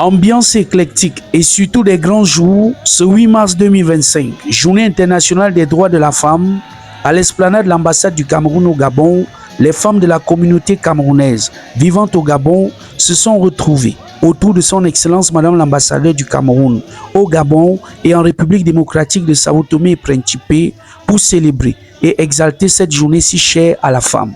Ambiance éclectique et surtout des grands jours, ce 8 mars 2025, Journée internationale des droits de la femme, à l'esplanade de l'ambassade du Cameroun au Gabon, les femmes de la communauté camerounaise vivant au Gabon se sont retrouvées autour de son Excellence Madame l'ambassadeur du Cameroun au Gabon et en République démocratique de Sao Tomé et Principe pour célébrer et exalter cette journée si chère à la femme.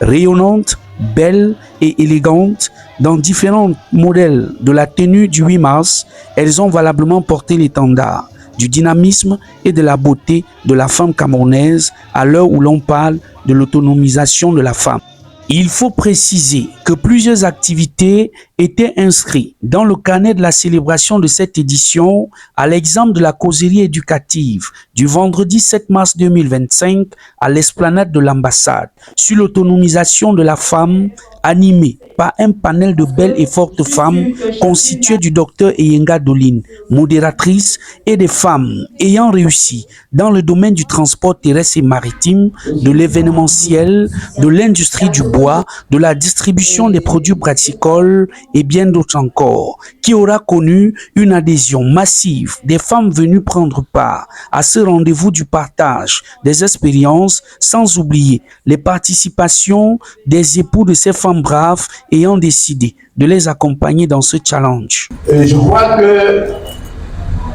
Rayonnante, belle et élégante, dans différents modèles de la tenue du 8 mars, elles ont valablement porté l'étendard du dynamisme et de la beauté de la femme camerounaise à l'heure où l'on parle de l'autonomisation de la femme. Il faut préciser que plusieurs activités étaient inscrites dans le carnet de la célébration de cette édition, à l'exemple de la causerie éducative du vendredi 7 mars 2025 à l'esplanade de l'ambassade sur l'autonomisation de la femme, animée par un panel de belles et fortes femmes constitué du docteur Eyenga Doline, modératrice, et des femmes ayant réussi dans le domaine du transport terrestre et maritime, de l'événementiel, de l'industrie du bois, de la distribution des produits brassicoles et bien d'autres encore, qui aura connu une adhésion massive des femmes venues prendre part à ce rendez-vous du partage des expériences, sans oublier les participations des époux de ces femmes braves ayant décidé de les accompagner dans ce challenge. Je crois que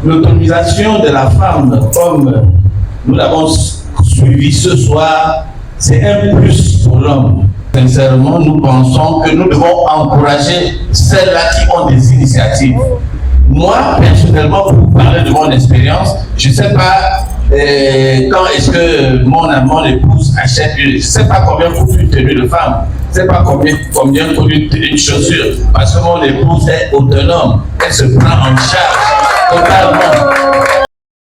l'autonomisation de la femme, comme nous l'avons suivi ce soir, c'est un plus pour l'homme. Sincèrement, nous pensons que nous devons encourager celles-là qui ont des initiatives. Moi, personnellement, pour vous parler de mon expérience, je ne sais pas quand est-ce que mon épouse achète, je ne sais pas combien coûte une tenue de femme, je ne sais pas combien coûte une chaussure, parce que mon épouse est autonome, elle se prend en charge totalement.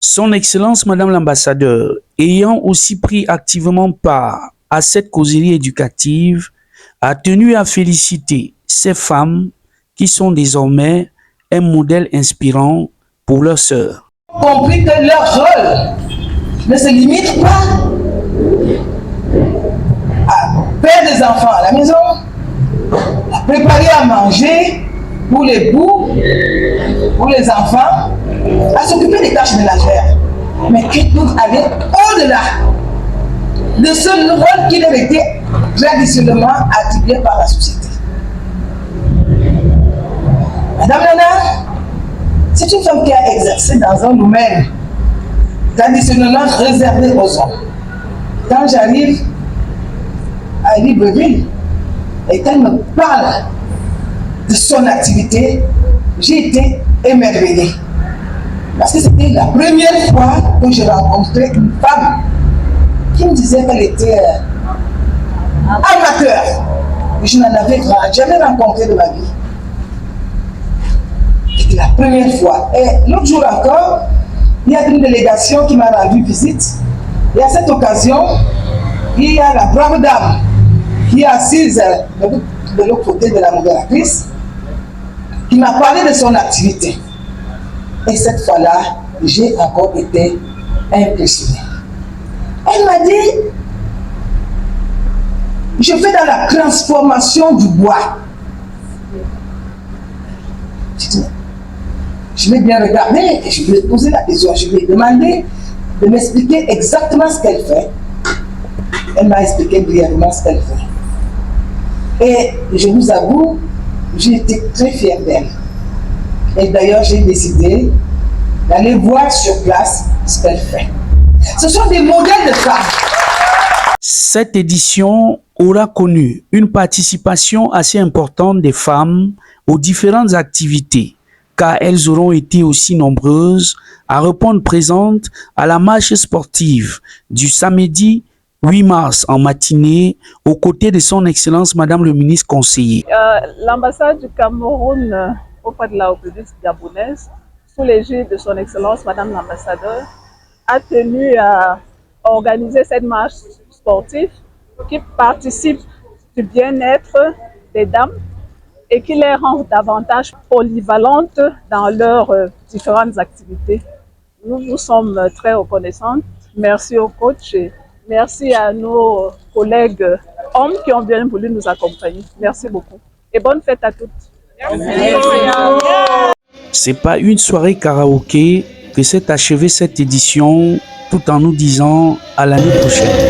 Son Excellence Madame l'ambassadeur, ayant aussi pris activement part à cette causerie éducative, a tenu à féliciter ces femmes qui sont désormais un modèle inspirant pour leurs sœurs. Compris que leur rôle ne se limite pas à faire des enfants à la maison, à préparer à manger pour les bouts, pour les enfants, à s'occuper des tâches ménagères, mais qui doivent aller au-delà de ce rôle qui leur était traditionnellement attribué par la société. Madame Nana, c'est une femme qui a exercé dans un domaine traditionnellement réservé aux hommes. Quand j'arrive à Libreville et qu'elle me parle de son activité, j'ai été émerveillée. Parce que c'était la première fois que je rencontrais une femme qui me disait qu'elle était amateur. Je n'en avais jamais rencontré de ma vie. C'était la première fois. Et l'autre jour encore, il y a une délégation qui m'a rendu visite. Et à cette occasion, il y a la brave dame qui est assise de l'autre côté de la modératrice, qui m'a parlé de son activité. Et cette fois-là, j'ai encore été impressionnée. Elle m'a dit, je fais dans la transformation du bois. Je vais bien regarder et je lui ai posé la question. Je lui ai demandé de m'expliquer exactement ce qu'elle fait. Elle m'a expliqué brièvement ce qu'elle fait. Et je vous avoue, j'ai été très fière d'elle. Et d'ailleurs, j'ai décidé d'aller voir sur place ce qu'elle fait. Ce sont des modèles de femmes. Cette édition aura connu une participation assez importante des femmes aux différentes activités, car elles auront été aussi nombreuses à répondre présentes à la marche sportive du samedi 8 mars en matinée, aux côtés de son Excellence Madame le ministre conseiller. L'ambassade du Cameroun auprès de la République gabonaise, sous l'égide de son Excellence Madame l'ambassadeur, a tenu à organiser cette marche sportive qui participe du bien-être des dames et qui les rend davantage polyvalentes dans leurs différentes activités. Nous vous sommes très reconnaissantes. Merci au coach et merci à nos collègues hommes qui ont bien voulu nous accompagner. Merci beaucoup et bonne fête à toutes. Merci. c'est pas une soirée karaoké que s'est achevée cette édition, tout en nous disant à l'année prochaine.